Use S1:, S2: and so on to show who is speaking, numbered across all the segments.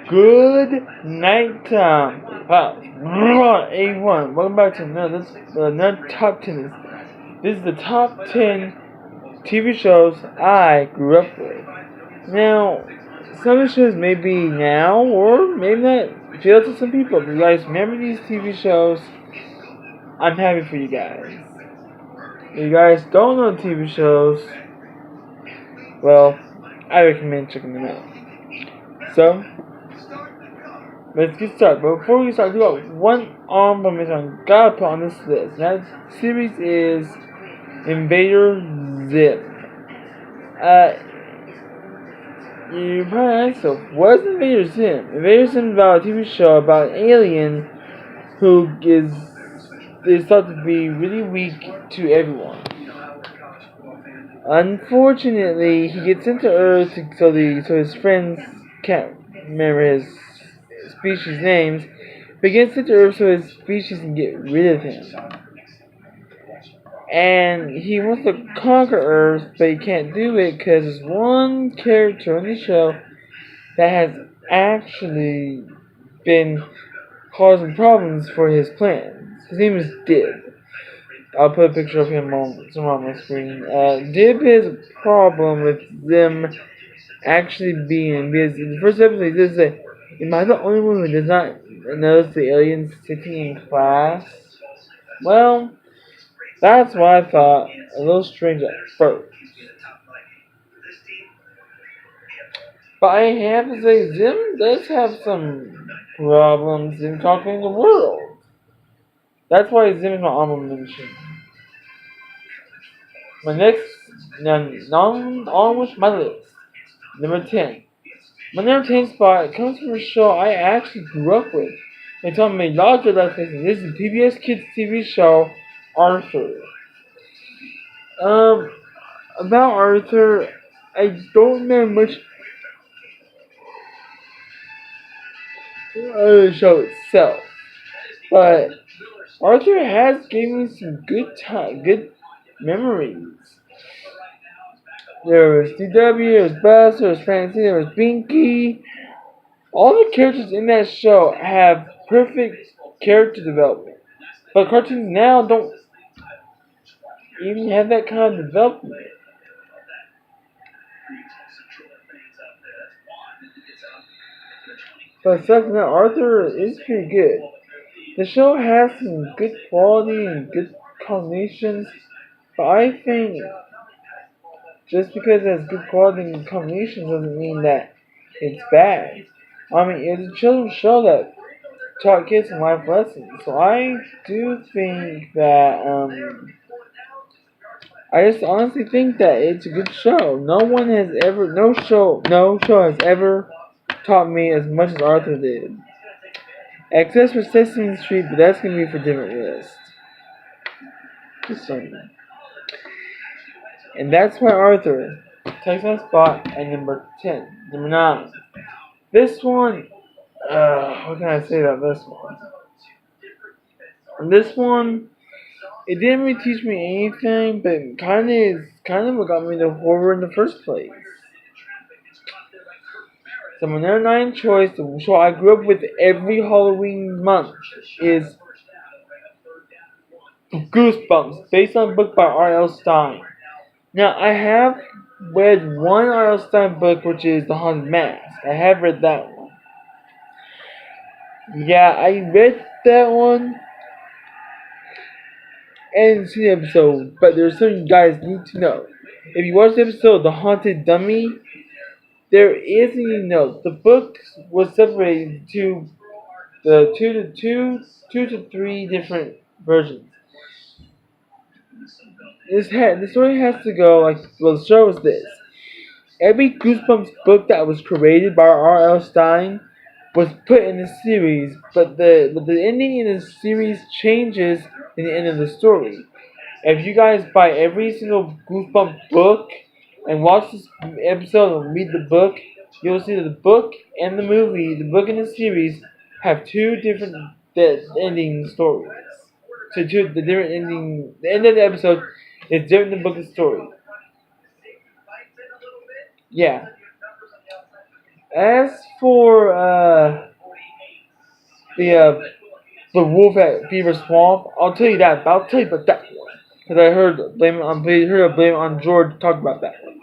S1: Good night time. A1. Welcome back to another top 10. This is the top 10 TV shows I grew up with. Now, some of the shows may be now or maybe not feel to some people. If you guys remember these TV shows, I'm happy for you guys. If you guys don't know TV shows, well, I recommend checking them out. So, let's get started. But before we start, we got one honorable mention I gotta put on this list. That series is Invader Zim. You probably ask yourself, what is Invader Zim? Invader Zim is about a TV show about an alien who is thought to be really weak to everyone. Unfortunately, he gets into Earth so his friends can't remember his species names. But he gets into Earth so his species can get rid of him. And he wants to conquer Earth, but he can't do it because there's one character on the show that has actually been causing problems for his plans. His name is Dib. I'll put a picture of him on my screen. Dib has a problem with them actually being, because in the first episode he does say, am I the only one who does not notice the aliens sitting in class? Well, that's what I thought. A little strange at first. But I have to say, Zim does have some problems in conquering the world. That's why Zim is my honorable mention. My next, on with my list, number 10. My number 10 spot comes from a show I actually grew up with. They told me, y'all good luck listening. This is the PBS Kids TV show, Arthur. About Arthur, I don't remember much of the show itself, but Arthur has given me some good memories. There was DW, there was Buzz, there was Francine, there was Binky. All the characters in that show have perfect character development, but cartoons now don't even have that kind of development. But aside from that, Arthur is pretty good. The show has some good quality and good combinations, but I think just because it has good quality and combinations doesn't mean that it's bad. I mean, it's a children's show that taught kids some life lessons, so I do think that, I just honestly think that it's a good show. No show has ever taught me as much as Arthur did. Except for Sesame Street, but that's gonna be for a different list. Just saying. And that's why Arthur takes my spot at number 10. Number 9. This one, what can I say about this one? This one, it didn't really teach me anything, but it kind of what got me into horror in the first place. So my number 9 choice, the show I grew up with every Halloween month, is Goosebumps, based on a book by R.L. Stine. Now, I have read one R.L. Stine book, which is The Haunted Mask. I have read that one. Yeah, I read that one and seen the episode, but there's something you guys need to know. If you watch the episode, The Haunted Dummy, there is something you know. The book was separated into the two to three different versions. The story has to go like, well, the show is this. Every Goosebumps book that was created by R.L. Stine was put in the series, but the ending in the series changes in the end of the story. If you guys buy every single Goosebumps book and watch this episode and read the book, you'll see that the book and the movie, the book and the series, have two different ending stories. So the different ending, the end of the episode is different than the book and story. Yeah. As for the wolf at Beaver Swamp, I'll tell you that. But I'll tell you about that one because I heard blame it on George talk about that one.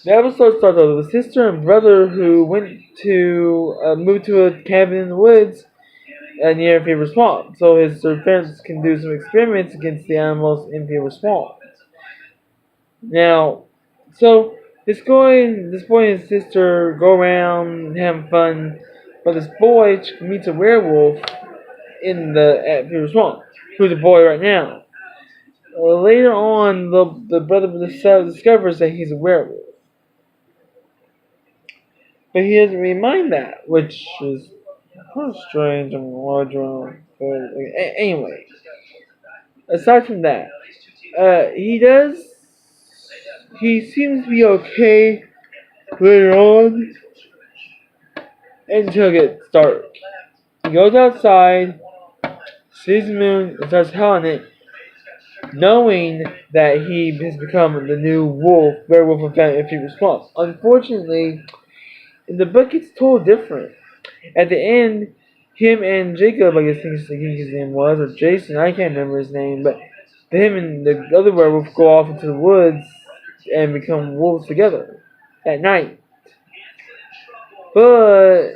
S1: The episode starts out with a sister and brother who went to moved to a cabin in the woods near Beaver Swamp, so their parents can do some experiments against the animals in Beaver Swamp. Now, so this boy and his sister go around having fun, but this boy meets a werewolf at Beaver Swamp, who's a boy right now. Later on, the brother discovers that he's a werewolf, but he doesn't really mind that, which is kind of strange and larger. Anyway, aside from that, he does. He seems to be okay later on until it gets dark. He goes outside, sees the moon, and starts howling it, knowing that he has become the new werewolf of Beaver Swamp. Unfortunately, in the book it's told different. At the end, him and Jacob, I think his name was, or Jason, I can't remember his name, but him and the other werewolf go off into the woods and become wolves together at night. But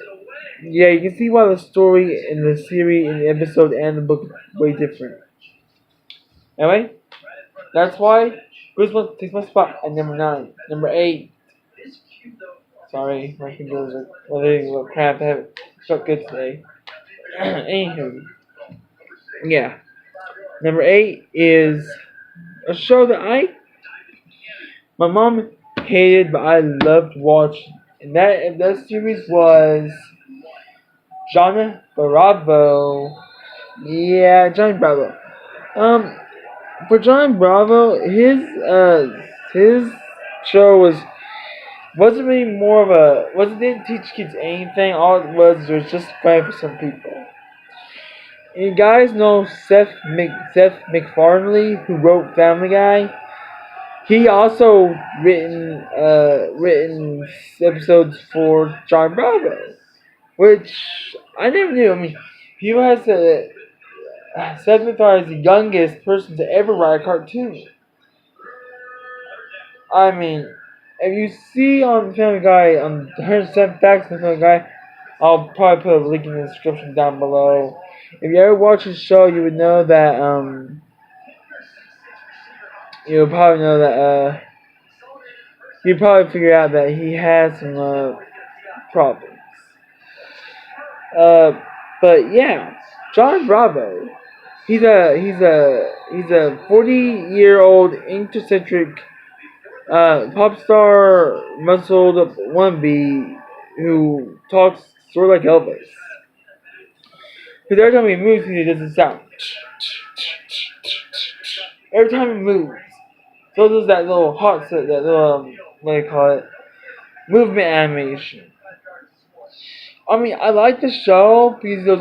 S1: yeah, you can see why the story in the series, in the episode, and the book is way different. Anyway, that's why Goosebumps takes my spot at number 9. Number 8. Sorry, my fingers are letting a little cramp. I haven't felt good today. Anywho, yeah. Number 8 is a show that my mom hated, but I loved watching. And that series was Johnny Bravo. Yeah, Johnny Bravo. For Johnny Bravo, his show wasn't really didn't teach kids anything. All it was just fun for some people. And you guys know Seth MacFarlane, who wrote Family Guy. He also written episodes for Johnny Bravo, which I never knew. I mean, he was Seth MacFarlane is the youngest person to ever write a cartoon. I mean, if you see on Family Guy, on 107 Facts on Family Guy, I'll probably put a link in the description down below. If you ever watch the show, you would know that, you'd probably figure out that he has some, problems. But yeah, John Bravo, he's a 40-year-old eccentric pop star, muscled up wannabe who talks sort of like Elvis. Because every time he moves, he does this sound. Every time he moves, so does that little what do you call it? Movement animation. I mean, I like the show because it was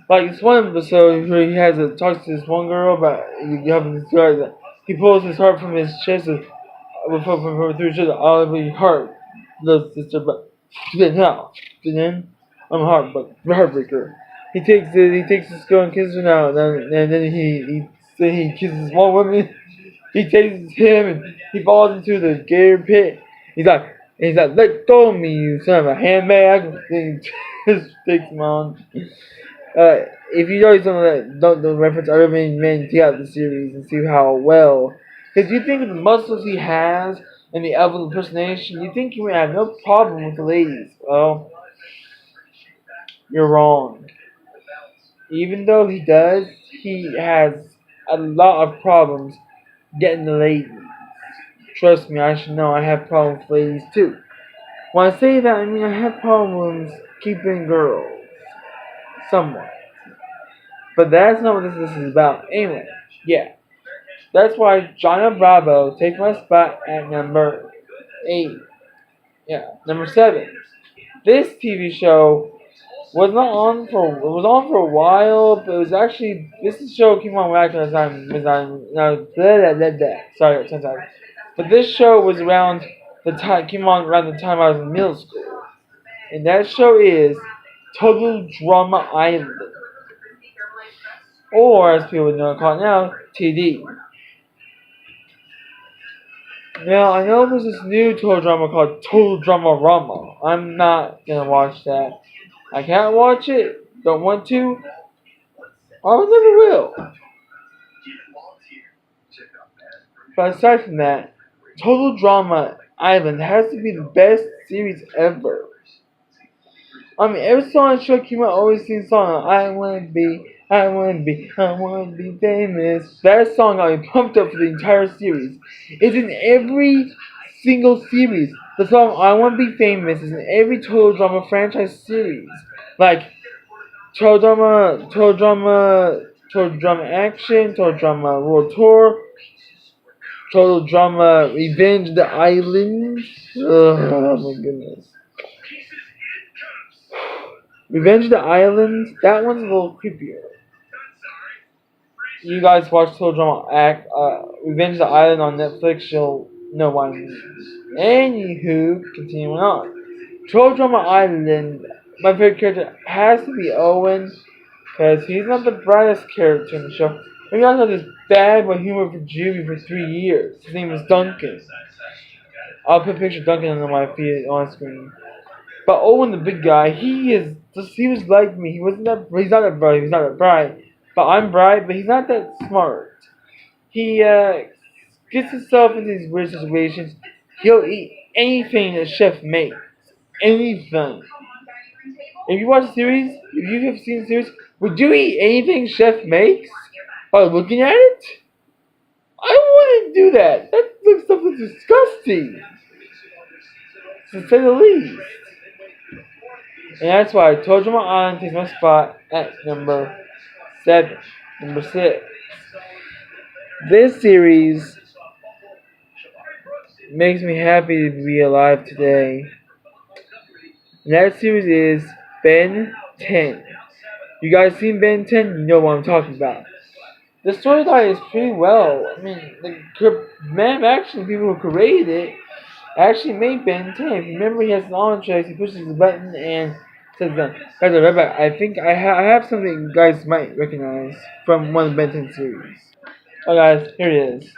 S1: like this one episode where he talks to this one girl about you have this guy that he pulls his heart from his chest and from through his chest. I'll be heart, little sister, but now, then I'm heartbreaker. He takes this girl and kisses her now, and then he kisses one woman. He takes him and he falls into the gator pit. He's like, let go of me, you son of a handbag. And he just takes him on. If you always don't reference other men, check out the series and see how well. Because you think of the muscles he has and the Elvis impersonation, you think he would have no problem with the ladies. Well, you're wrong. Even though he does, he has a lot of problems getting the ladies. Trust me, I should know I have problems with ladies too. When I say that, I mean I have problems keeping girls. Somewhat. But that's not what this is about. Anyway, yeah. That's why Johnny Bravo takes my spot at number 8. Yeah, number 7. This TV show was on for a while, but it was actually, this show came on back at the time, sorry, sometimes. But this show was came on around the time I was in middle school. and that show is Total Drama Island, or as people know it call it now, TD. Now, I know there's this new Total Drama called Total Drama Rama. I'm not gonna watch that. I can't watch it, don't want to, I never will. But aside from that, Total Drama Island has to be the best series ever. I mean, every song on the show came out, always sing the song, I wanna be famous. That song got me pumped up for the entire series. It's in every single series. The song I Wanna Be Famous is in every Total Drama franchise series. Like, Total Drama Action, Total Drama World Tour, Total Drama Revenge the Island. Oh my goodness. Revenge the Island, that one's a little creepier. You guys watch Total Drama Revenge the Island on Netflix, you'll know what I mean. Anywho, continuing on. Total Drama Island, my favorite character has to be Owen, because he's not the brightest character in the show. We also had this bad boy humor for Juvie for 3 years. His name was Duncan. I'll put a picture of Duncan on my feed on screen. But Owen, the big guy, he was like me. He's not that bright. But I'm bright, but he's not that smart. He gets himself into these weird situations. He'll eat anything that chef makes. Anything. If you watch the series, if you have seen the series, would you eat anything chef makes by looking at it? I wouldn't do that. That looks disgusting, to say the least. And that's why Total Drama Island takes my spot at number 7. Number 6. This series makes me happy to be alive today. And that series is Ben 10. You guys seen Ben 10? You know what I'm talking about. The storyline is pretty well. I mean, the man of action people who created it actually made Ben 10. If you remember, he has an on choice. He pushes the button and says, "Guys, I'll be right back." I think I have something you guys might recognize from one of the Ben 10 series. Oh, guys, here it is.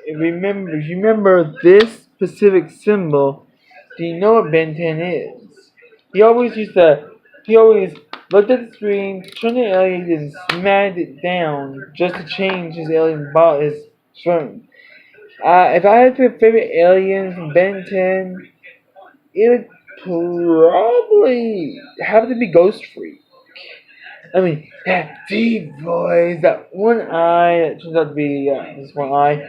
S1: If you remember this specific symbol, do you know what Ben 10 is? He always looked at the screen, turned the alien, and smacked it down just to change his alien body, his string. If I had to pick a favorite alien from Ben 10, it would probably have to be Ghost Freak. I mean, that deep voice, that one eye, that turns out to be this one eye,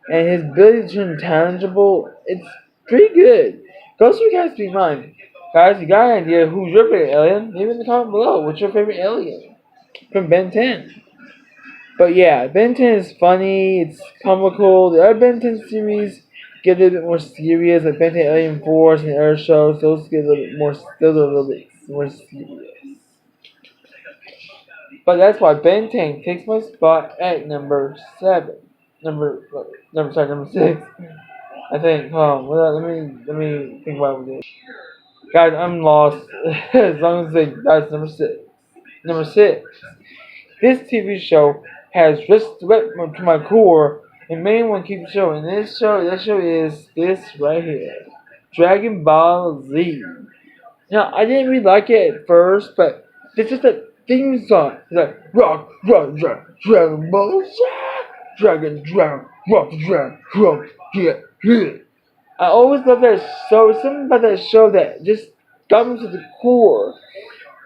S1: and his ability to turn tangible, it's pretty good. Ghost Freak has to be mine. Guys, you got an idea who's your favorite alien? Leave it in the comment below. What's your favorite alien from Ben 10? But yeah, Ben 10 is funny, it's comical. The other Ben 10 series get a little bit more serious, like Ben 10 Alien Force and other shows. Those get a little bit more, serious. But that's why Ben 10 takes my spot at number 7. Number 6. I think. Let me think about it. Guys, I'm lost. As long as they guys, number 6. Number 6. This TV show has just wet to my core and made me want to keep the show. And that show is this right here. Dragon Ball Z. Now, I didn't really like it at first, but it's just a theme song. It's like, rock, Dragon Ball Z. Dragon, rock, yeah. I always loved that show. Something about that show that just got me to the core.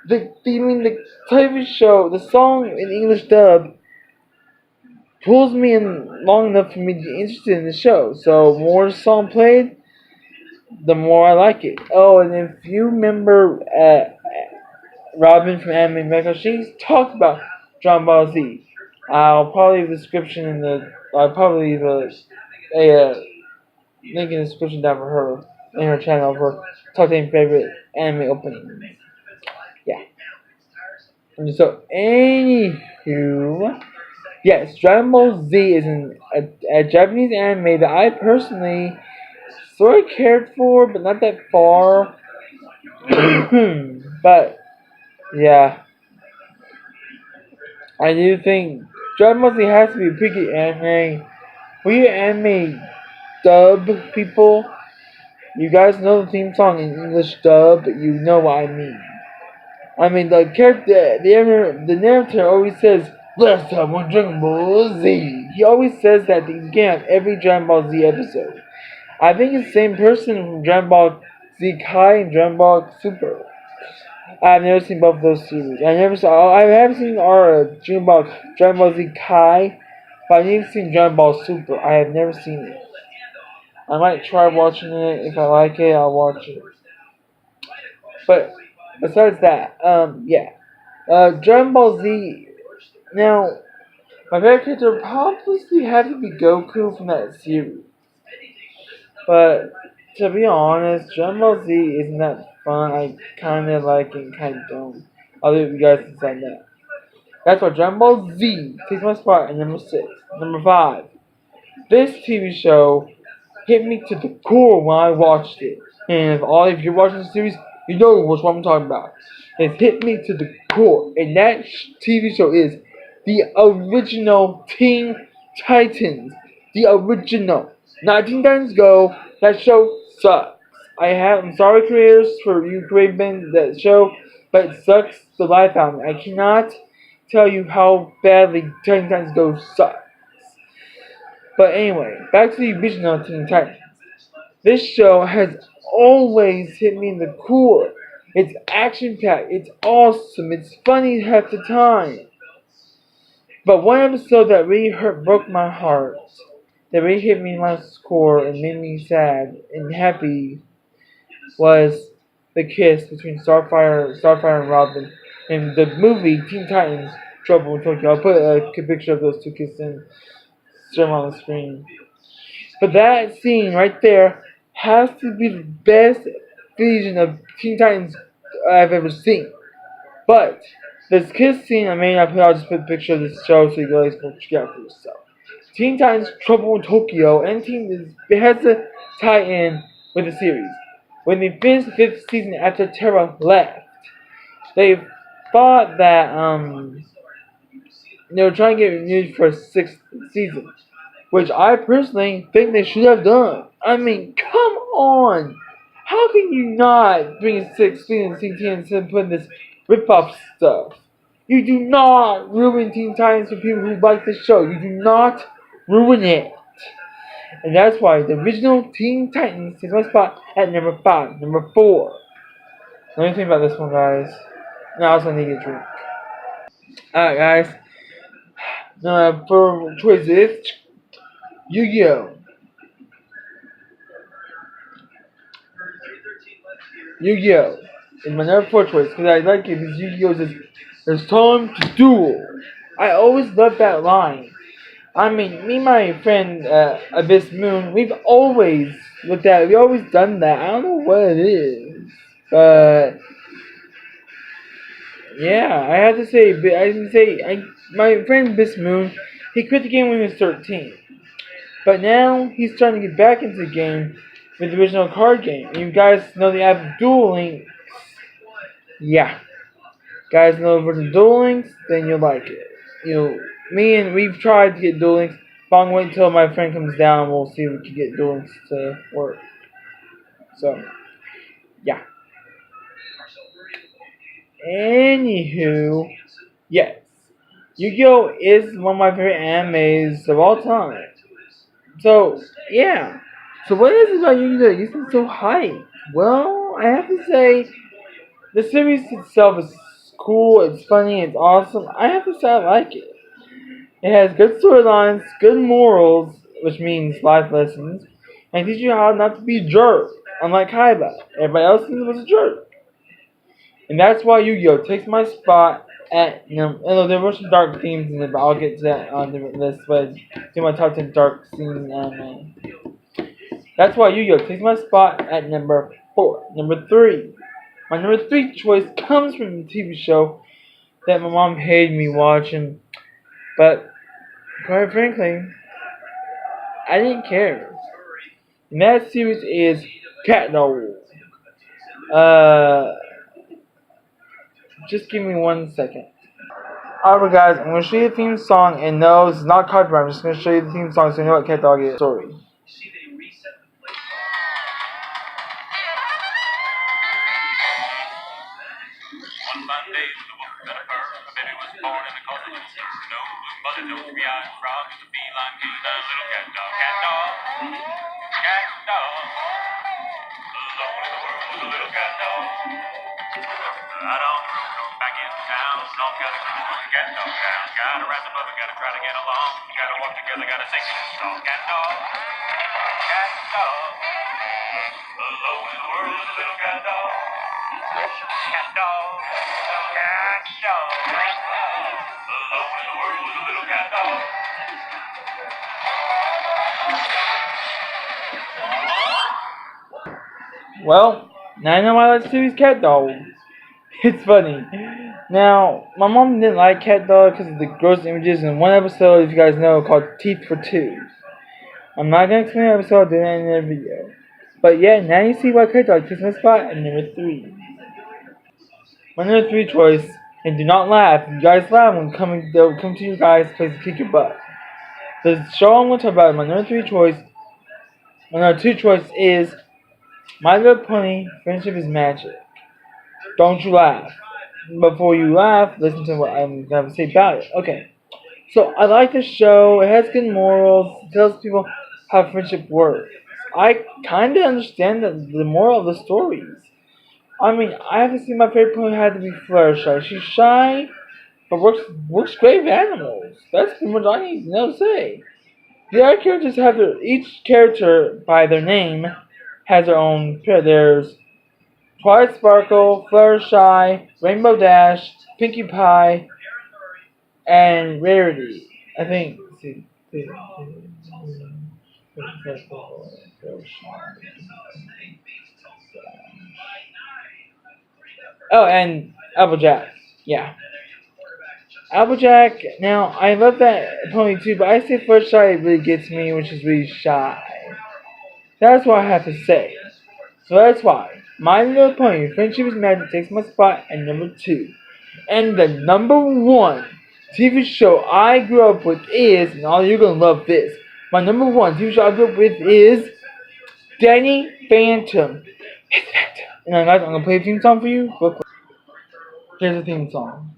S1: The TV show, the song in English dub pulls me in long enough for me to get interested in the show. So, more the song played, the more I like it. Oh, and if you remember Robin from Anime Mecha, she's talked about Dragon Ball Z. I'll probably leave a description in the. I'll probably leave a link in the description down for her in her channel for top 10 favorite anime openings. Yeah. And so, anywho, yes, Dragon Ball Z is a Japanese anime that I personally sort of cared for, but not that far. But yeah, I do think Dragon Ball Z has to be a pretty good anime. We anime dub people. You guys know the theme song in English dub, you know what I mean. I mean, the character, the narrator always says, "Last time on Dragon Ball Z." He always says that at the beginning of every Dragon Ball Z episode. I think it's the same person from Dragon Ball Z Kai and Dragon Ball Super. I've never seen both of those series. I haven't seen our Dragon Ball Z Kai, but I've never seen Dragon Ball Super. I have never seen it. I might try watching it. If I like it, I'll watch it. But besides that, yeah. Dragon Ball Z. Now, my favorite character would probably have to be Goku from that series. But to be honest, Dragon Ball Z isn't that fun. I kind of like it and kind of don't. I'll leave you guys decide that. That's why Dragon Ball Z takes my spot at number 6. Number 5. This TV show hit me to the core when I watched it. And if you're watching the series, you know what I'm talking about. It hit me to the core. And that TV show is the original Teen Titans. The original. Not Teen Titans Go. That show sucks. I'm sorry, creators, for you creating that show, but it sucks the life out of me. I cannot tell you how badly Teen Titans Go sucks. But anyway, back to the original Teen Titans. This show has always hit me in the core. It's action-packed, it's awesome, it's funny half the time. But one episode that really broke my heart, that really hit me in my core and made me sad and happy, was the kiss between Starfire and Robin in the movie Teen Titans Trouble in Tokyo. I'll put a picture of those two kissing on the screen. But that scene right there has to be the best version of Teen Titans I've ever seen. But this kiss scene, I'll just put a picture of this show so you guys can check out for yourself. Teen Titans Trouble in Tokyo and it has to tie in with the series. When they finished the 5th season after Terra left, they thought that they were trying to get renewed for a 6th season, which I personally think they should have done. I mean, come on! How can you not bring a 6th season Teen Titans instead of putting this rip-off stuff? You do not ruin Teen Titans for people who like the show. You do not ruin it. And that's why the original Teen Titans takes my spot at number 5. Number 4. Let me think about this one, guys. Now I also need a drink. Alright, guys. Now, for choices, Yu-Gi-Oh! Yu-Gi-Oh! is my number 4 choice because I like it because Yu-Gi-Oh! says, "It's time to duel." I always loved that line. I mean, me and my friend Abyss Moon, we've always looked at it. We've always done that. I don't know what it is, but yeah, I have to say, my friend Abyss Moon, he quit the game when he was 13, but now he's trying to get back into the game with the original card game. And you guys know the app Duel Links. Yeah, guys know the version of Duel Links, then you'll like it. We've tried to get Duel Links, but I'm waiting until my friend comes down and we'll see if we can get Duel Links to work. So, yeah. Anywho, yes. Yu-Gi-Oh! Is one of my favorite animes of all time. So, yeah. So what is it about Yu-Gi-Oh! You seem so hyped? Well, I have to say, the series itself is cool, it's funny, it's awesome. I have to say I like it. It has good storylines, good morals, which means life lessons, and teaches you how not to be a jerk, unlike Kaiba. Everybody else was a jerk. And that's why Yu-Gi-Oh! Takes my spot at, there were some dark themes in it, but I'll get to that on the list, but do my top 10 dark scene anime. That's why Yu-Gi-Oh! Takes my spot at number 4. Number 3. My number 3 choice comes from a TV show that my mom hated me watching, but quite frankly, I didn't care. And that series is Cat Dog. Uh, just give me 1 second. Alright guys, I'm going to show you the theme song, and no, it's not copyright, I'm just going to show you the theme song so you know what Cat Dog is. Sorry. One fine day, the wolf got a purr. A baby was born in the cottage. No blue mother, no three-eyed frog. It's a feline canine little cat dog. Cat dog. Cat dog. Alone in the world was a little cat dog. Out on the road, back in town. All got a cat dog down. Gotta rise above and gotta try to get along. Gotta walk together, gotta sing this song. Cat dog. Cat dog. Alone in the world was a little cat dog. Cat dog. Cat dog. Alone in the world was a little cat dog. Well, now I know why I like Stevie's Cat Dog. It's funny. Now, my mom didn't like Cat Dog because of the gross images in one episode, if you guys know, called Teeth for Two. I'm not going to explain the episode, I'll do that in another video. But yeah, now you see why Cat Dog takes my spot at number 3. My number 3 choice, and do not laugh, you guys laugh when they'll come to you guys' place to kick your butt. The show I'm going to talk about, my number 3 choice, my number 2 choice is My Little Pony, Friendship is Magic. Don't you laugh. Before you laugh, listen to what I'm going to say about it. Okay. So, I like this show. It has good morals. It tells people how friendship works. I kind of understand the moral of the stories. I mean, I haven't seen my favorite pony had to be Fluttershy. She's shy, but works great with animals. That's pretty much all I need to know to say. The other characters have each character by their name has their own pair. There's Twilight Sparkle, Fluttershy, Rainbow Dash, Pinkie Pie, and Rarity. I think. Oh, and Applejack. Yeah. Applejack, now, I love that pony too, but I say Fluttershy really gets me, which is really shy. That's what I have to say. So that's why My Little Pony, Friendship is Magic takes my spot at number 2. And the number 1 TV show I grew up with is, and all you're going to love this, my number 1 TV show I grew up with is Danny Phantom. It's Phantom. And guys, I'm going to play a theme song for you. Here's the theme song.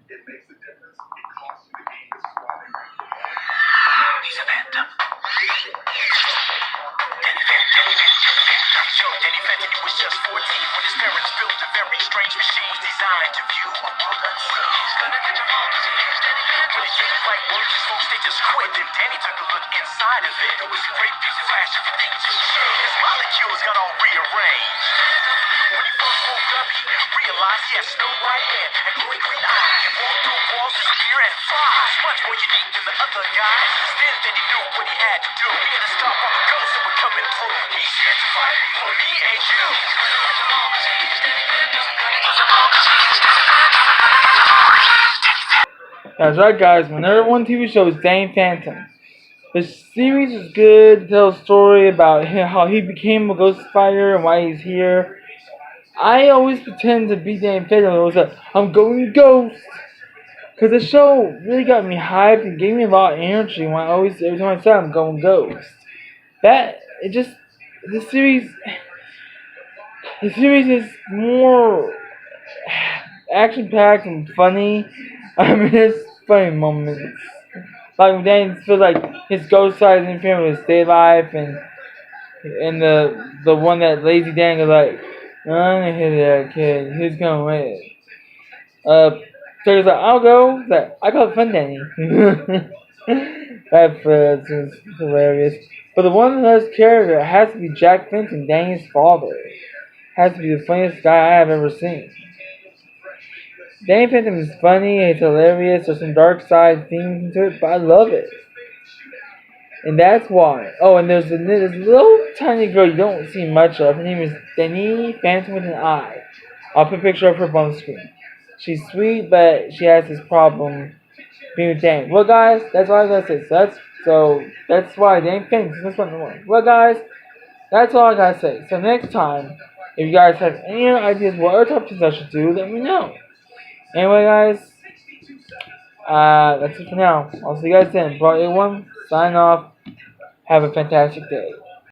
S1: He's a phantom. Danny Phantom, he was just 14 when his parents built a very strange machine designed to view a world unseen. He's gonna catch a fall disease, Danny Phantom. When it didn't quite work, his folks, they just quit. Then Danny took a look inside of it. It was a great big flash, everything just changed. His molecules got all rearranged. When he first woke up, he realized he had Snow White hair and glowing green eyes. He walked through walls, spear, and fly. He was much more unique than the other guys. Then he knew what he had to do. He had to stop all the ghosts that were coming through. He's here to fight for me and you. That's right, guys. My number 1 TV show is Danny Phantom. The series is good. It tells a story about how he became a ghost fighter and why he's here. I always pretend to be Danny Phantom. I was like, I'm going ghost. Because the show really got me hyped and gave me a lot of energy when every time I said I'm going ghost. The series is more action-packed and funny. I mean, there's funny moments. Like when Danny feels like his ghost side is interfering with his day life, and the one that Lazy Dan is like, I'm gonna hit that kid. He's gonna win. So he's like, I'll go. He's like, I call it fun, Danny. That's hilarious. But the one that has character has to be Jack Fenton, Danny's father. Has to be the funniest guy I have ever seen. Danny Phantom is funny, it's hilarious, there's some dark side themes into it, but I love it. And that's why. Oh, and there's this little tiny girl you don't see much of. Her name is Danny Phantom with an I. I'll put a picture of her up on the screen. She's sweet, but she has this problem being with Danny. Well, guys, that's all I gotta say. So that's why Danny Phantom is number 1. Well, guys, that's all I gotta say. So next time, If you guys have any other ideas what other top 10s I should do, let me know. Anyway, guys, that's it for now. I'll see you guys then. Brought A1, sign off. Have a fantastic day.